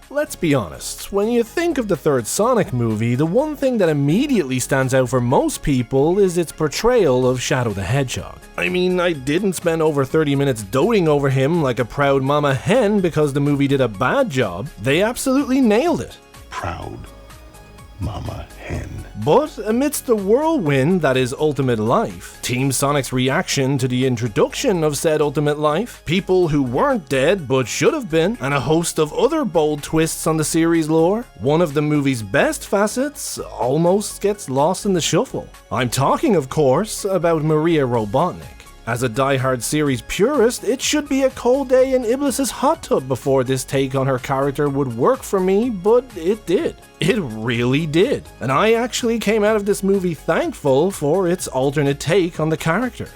Let's be honest, when you think of the third Sonic movie, the one thing that immediately stands out for most people is its portrayal of Shadow the Hedgehog. I mean, I didn't spend over 30 minutes doting over him like a proud mama hen because the movie did a bad job. They absolutely nailed it. Proud mama hen. But amidst the whirlwind that is Ultimate Life, Team Sonic's reaction to the introduction of said Ultimate Life, people who weren't dead but should have been, and a host of other bold twists on the series lore, one of the movie's best facets almost gets lost in the shuffle. I'm talking, of course, about Maria Robotnik. As a die-hard series purist, it should be a cold day in Iblis's hot tub before this take on her character would work for me, but it did. It really did. And I actually came out of this movie thankful for its alternate take on the character.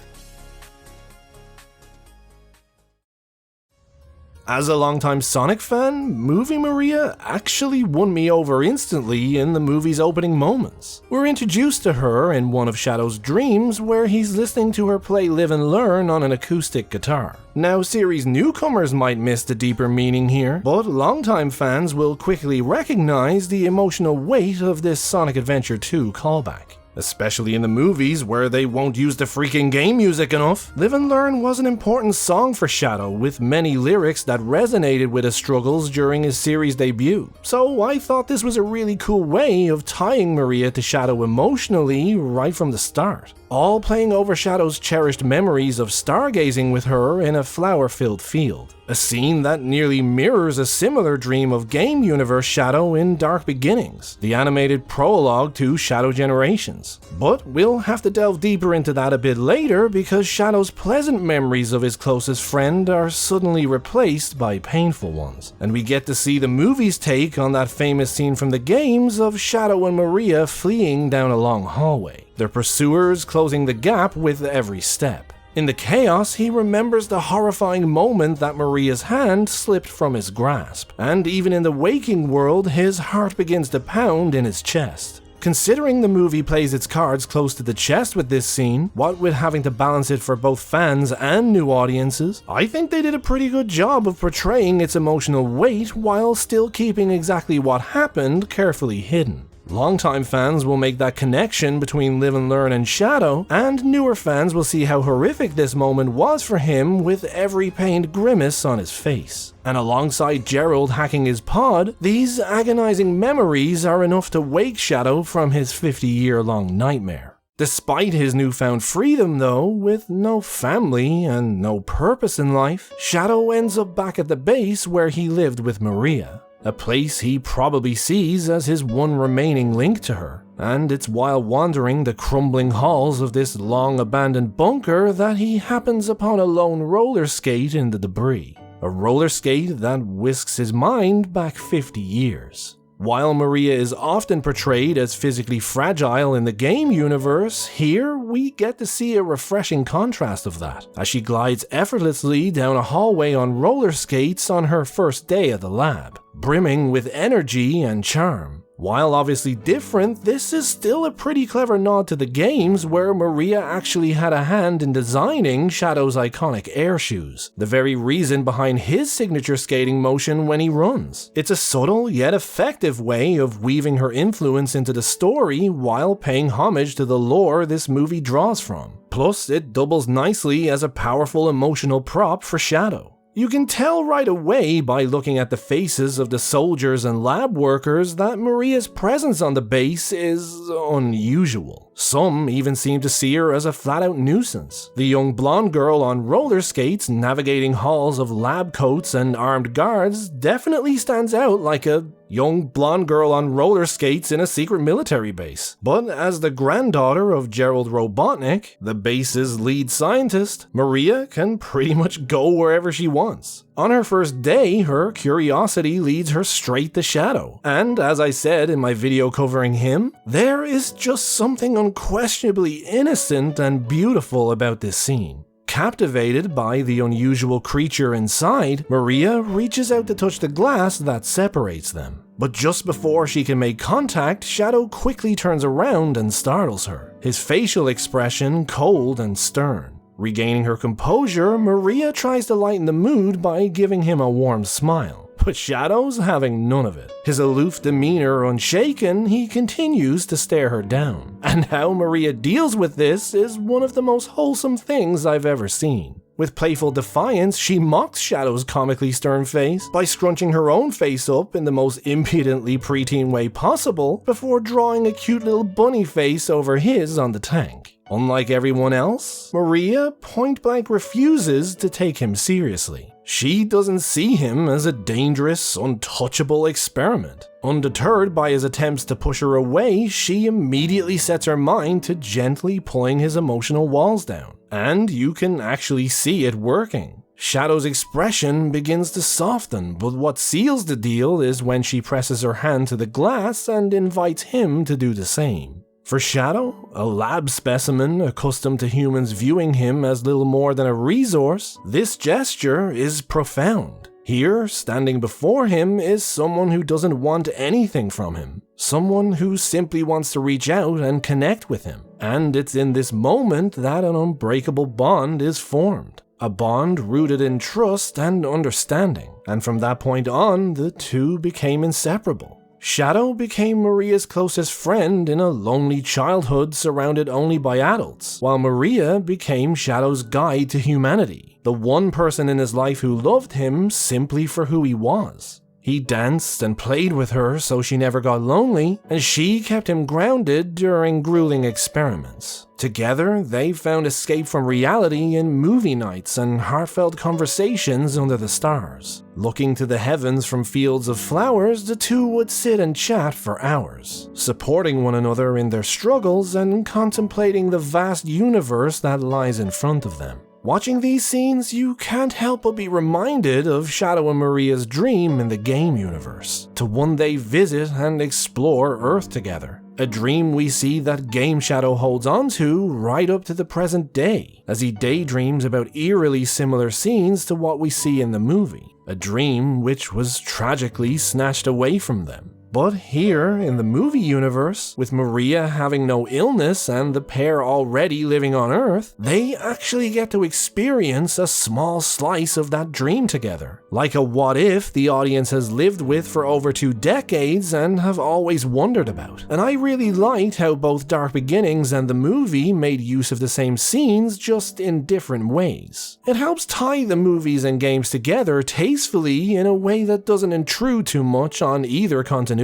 As a longtime Sonic fan, movie Maria actually won me over instantly in the movie's opening moments. We're introduced to her in one of Shadow's dreams where he's listening to her play Live and Learn on an acoustic guitar. Now, series newcomers might miss the deeper meaning here, but longtime fans will quickly recognize the emotional weight of this Sonic Adventure 2 callback. Especially in the movies where they won't use the freaking game music enough. Live and Learn was an important song for Shadow with many lyrics that resonated with his struggles during his series debut. So I thought this was a really cool way of tying Maria to Shadow emotionally right from the start. All playing over Shadow's cherished memories of stargazing with her in a flower-filled field. A scene that nearly mirrors a similar dream of game universe Shadow in Dark Beginnings, the animated prologue to Shadow Generations. But we'll have to delve deeper into that a bit later because Shadow's pleasant memories of his closest friend are suddenly replaced by painful ones, and we get to see the movie's take on that famous scene from the games of Shadow and Maria fleeing down a long hallway, their pursuers closing the gap with every step. In the chaos, he remembers the horrifying moment that Maria's hand slipped from his grasp, and even in the waking world, his heart begins to pound in his chest. Considering the movie plays its cards close to the chest with this scene, what with having to balance it for both fans and new audiences, I think they did a pretty good job of portraying its emotional weight while still keeping exactly what happened carefully hidden. Longtime fans will make that connection between Live and Learn and Shadow, and newer fans will see how horrific this moment was for him with every pained grimace on his face. And alongside Gerald hacking his pod, these agonizing memories are enough to wake Shadow from his 50-year-long nightmare. Despite his newfound freedom though, with no family and no purpose in life, Shadow ends up back at the base where he lived with Maria. A place he probably sees as his one remaining link to her, and it's while wandering the crumbling halls of this long-abandoned bunker that he happens upon a lone roller skate in the debris. A roller skate that whisks his mind back 50 years. While Maria is often portrayed as physically fragile in the game universe, here we get to see a refreshing contrast of that, as she glides effortlessly down a hallway on roller skates on her first day at the lab, brimming with energy and charm. While obviously different, this is still a pretty clever nod to the games where Maria actually had a hand in designing Shadow's iconic air shoes, the very reason behind his signature skating motion when he runs. It's a subtle yet effective way of weaving her influence into the story while paying homage to the lore this movie draws from. Plus, it doubles nicely as a powerful emotional prop for Shadow. You can tell right away by looking at the faces of the soldiers and lab workers that Maria's presence on the base is unusual. Some even seem to see her as a flat-out nuisance. The young blonde girl on roller skates navigating halls of lab coats and armed guards definitely stands out like a young blonde girl on roller skates in a secret military base. But as the granddaughter of Gerald Robotnik, the base's lead scientist, Maria can pretty much go wherever she wants. On her first day, her curiosity leads her straight to Shadow. And as I said in my video covering him, there is just something unquestionably innocent and beautiful about this scene. Captivated by the unusual creature inside, Maria reaches out to touch the glass that separates them. But just before she can make contact, Shadow quickly turns around and startles her, his facial expression cold and stern. Regaining her composure, Maria tries to lighten the mood by giving him a warm smile, But Shadow's having none of it. His aloof demeanor unshaken, he continues to stare her down. And how Maria deals with this is one of the most wholesome things I've ever seen. With playful defiance, she mocks Shadow's comically stern face by scrunching her own face up in the most impudently preteen way possible before drawing a cute little bunny face over his on the tank. Unlike everyone else, Maria point-blank refuses to take him seriously. She doesn't see him as a dangerous, untouchable experiment. Undeterred by his attempts to push her away, she immediately sets her mind to gently pulling his emotional walls down. And you can actually see it working. Shadow's expression begins to soften, but what seals the deal is when she presses her hand to the glass and invites him to do the same. For Shadow, a lab specimen accustomed to humans viewing him as little more than a resource, this gesture is profound. Here, standing before him, is someone who doesn't want anything from him. Someone who simply wants to reach out and connect with him. And it's in this moment that an unbreakable bond is formed. A bond rooted in trust and understanding. And from that point on, the two became inseparable. Shadow became Maria's closest friend in a lonely childhood surrounded only by adults, while Maria became Shadow's guide to humanity, the one person in his life who loved him simply for who he was. He danced and played with her so she never got lonely, and she kept him grounded during grueling experiments. Together, they found escape from reality in movie nights and heartfelt conversations under the stars. Looking to the heavens from fields of flowers, the two would sit and chat for hours, supporting one another in their struggles and contemplating the vast universe that lies in front of them. Watching these scenes, you can't help but be reminded of Shadow and Maria's dream in the game universe, to one day visit and explore Earth together. A dream we see that Game Shadow holds on to right up to the present day, as he daydreams about eerily similar scenes to what we see in the movie. A dream which was tragically snatched away from them. But here, in the movie universe, with Maria having no illness and the pair already living on Earth, they actually get to experience a small slice of that dream together. Like a what if the audience has lived with for over 2 decades and have always wondered about. And I really liked how both Dark Beginnings and the movie made use of the same scenes, just in different ways. It helps tie the movies and games together tastefully in a way that doesn't intrude too much on either continuity.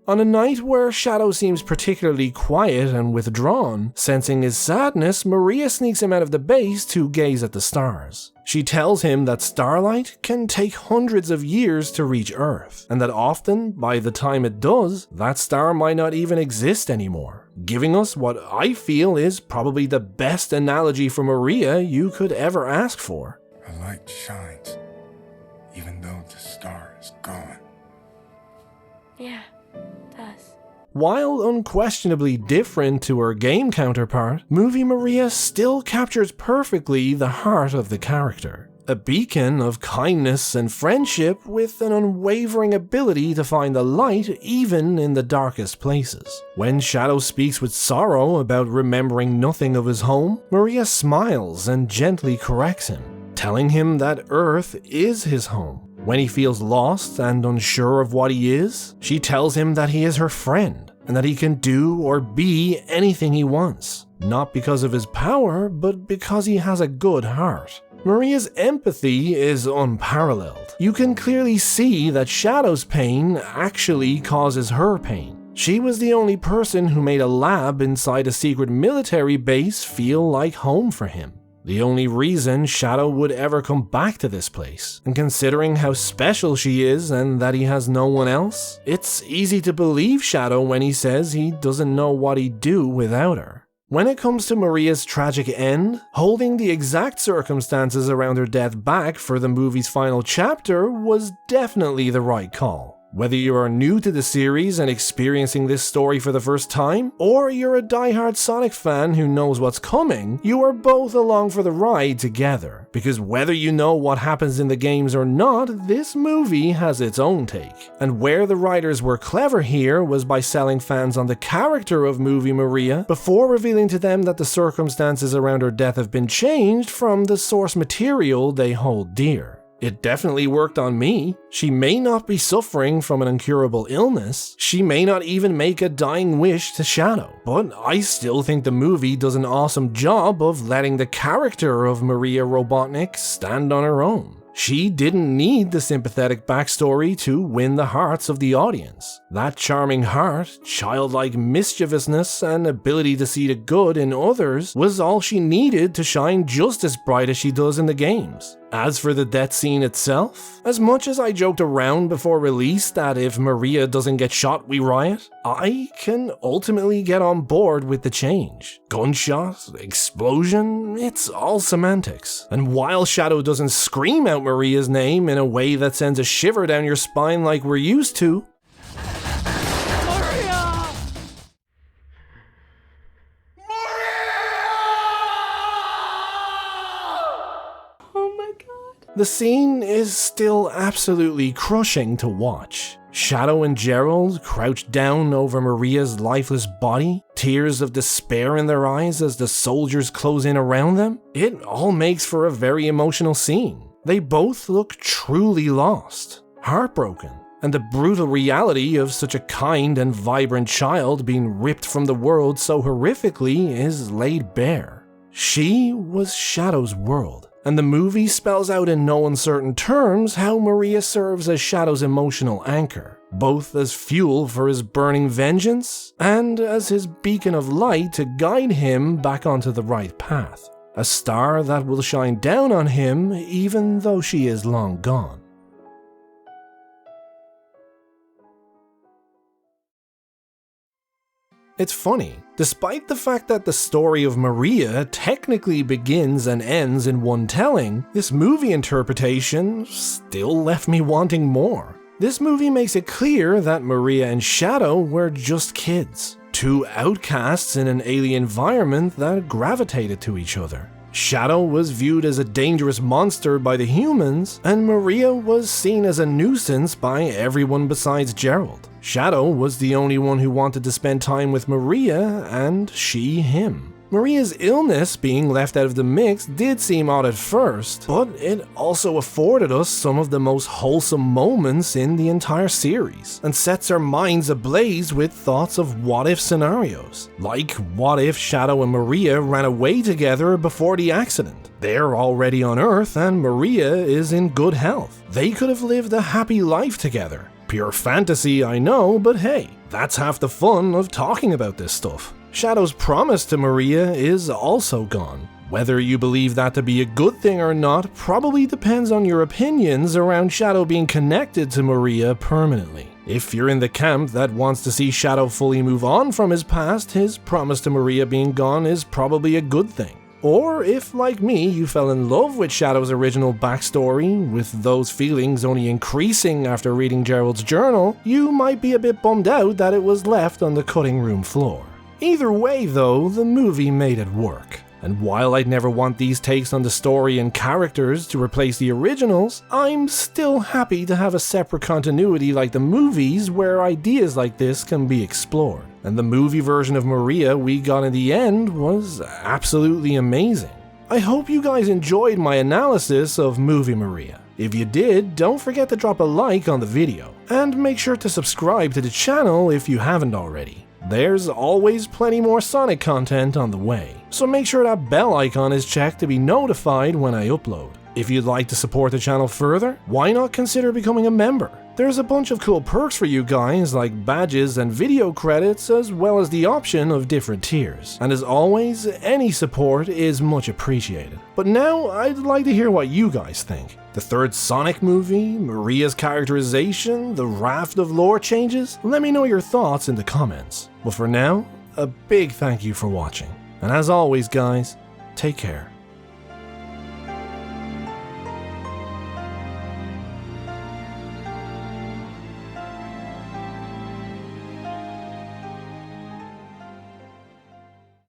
On a night where Shadow seems particularly quiet and withdrawn, sensing his sadness, Maria sneaks him out of the base to gaze at the stars. She tells him that starlight can take hundreds of years to reach Earth, and that often, by the time it does, that star might not even exist anymore, giving us what I feel is probably the best analogy for Maria you could ever ask for. A light shines, even though the star is gone. Yeah, it does. While unquestionably different to her game counterpart, movie Maria still captures perfectly the heart of the character. A beacon of kindness and friendship with an unwavering ability to find the light even in the darkest places. When Shadow speaks with sorrow about remembering nothing of his home, Maria smiles and gently corrects him, telling him that Earth is his home. When he feels lost and unsure of what he is, she tells him that he is her friend and that he can do or be anything he wants, not because of his power, but because he has a good heart. Maria's empathy is unparalleled. You can clearly see that Shadow's pain actually causes her pain. She was the only person who made a lab inside a secret military base feel like home for him. The only reason Shadow would ever come back to this place. And considering how special she is and that he has no one else, it's easy to believe Shadow when he says he doesn't know what he'd do without her. When it comes to Maria's tragic end, holding the exact circumstances around her death back for the movie's final chapter was definitely the right call. Whether you are new to the series and experiencing this story for the first time, or you're a diehard Sonic fan who knows what's coming, you are both along for the ride together. Because whether you know what happens in the games or not, this movie has its own take. And where the writers were clever here was by selling fans on the character of movie Maria before revealing to them that the circumstances around her death have been changed from the source material they hold dear. It definitely worked on me. She may not be suffering from an incurable illness, she may not even make a dying wish to Shadow, but I still think the movie does an awesome job of letting the character of Maria Robotnik stand on her own. She didn't need the sympathetic backstory to win the hearts of the audience. That charming heart, childlike mischievousness, and ability to see the good in others was all she needed to shine just as bright as she does in the games. As for the death scene itself, as much as I joked around before release that if Maria doesn't get shot we riot, I can ultimately get on board with the change. Gunshot, explosion, it's all semantics. And while Shadow doesn't scream out Maria's name in a way that sends a shiver down your spine like we're used to, the scene is still absolutely crushing to watch. Shadow and Gerald crouched down over Maria's lifeless body, tears of despair in their eyes as the soldiers close in around them. It all makes for a very emotional scene. They both look truly lost, heartbroken, and the brutal reality of such a kind and vibrant child being ripped from the world so horrifically is laid bare. She was Shadow's world. And the movie spells out in no uncertain terms how Maria serves as Shadow's emotional anchor, both as fuel for his burning vengeance and as his beacon of light to guide him back onto the right path. A star that will shine down on him even though she is long gone. It's funny, despite the fact that the story of Maria technically begins and ends in one telling, this movie interpretation still left me wanting more. This movie makes it clear that Maria and Shadow were just kids, two outcasts in an alien environment that gravitated to each other. Shadow was viewed as a dangerous monster by the humans, and Maria was seen as a nuisance by everyone besides Gerald. Shadow was the only one who wanted to spend time with Maria, and she him. Maria's illness being left out of the mix did seem odd at first, but it also afforded us some of the most wholesome moments in the entire series, and sets our minds ablaze with thoughts of what-if scenarios. Like, what if Shadow and Maria ran away together before the accident? They're already on Earth and Maria is in good health. They could have lived a happy life together. Pure fantasy, I know, but hey, that's half the fun of talking about this stuff. Shadow's promise to Maria is also gone. Whether you believe that to be a good thing or not probably depends on your opinions around Shadow being connected to Maria permanently. If you're in the camp that wants to see Shadow fully move on from his past, his promise to Maria being gone is probably a good thing. Or if, like me, you fell in love with Shadow's original backstory, with those feelings only increasing after reading Gerald's journal, you might be a bit bummed out that it was left on the cutting room floor. Either way though, the movie made it work. And while I'd never want these takes on the story and characters to replace the originals, I'm still happy to have a separate continuity like the movies where ideas like this can be explored. And the movie version of Maria we got in the end was absolutely amazing. I hope you guys enjoyed my analysis of Movie Maria. If you did, don't forget to drop a like on the video, and make sure to subscribe to the channel if you haven't already. There's always plenty more Sonic content on the way, so make sure that bell icon is checked to be notified when I upload. If you'd like to support the channel further, why not consider becoming a member? There's a bunch of cool perks for you guys like badges and video credits as well as the option of different tiers. And as always, any support is much appreciated. But now I'd like to hear what you guys think. The third Sonic movie, Maria's characterization, the raft of lore changes? Let me know your thoughts in the comments. But for now, a big thank you for watching. And as always guys, take care.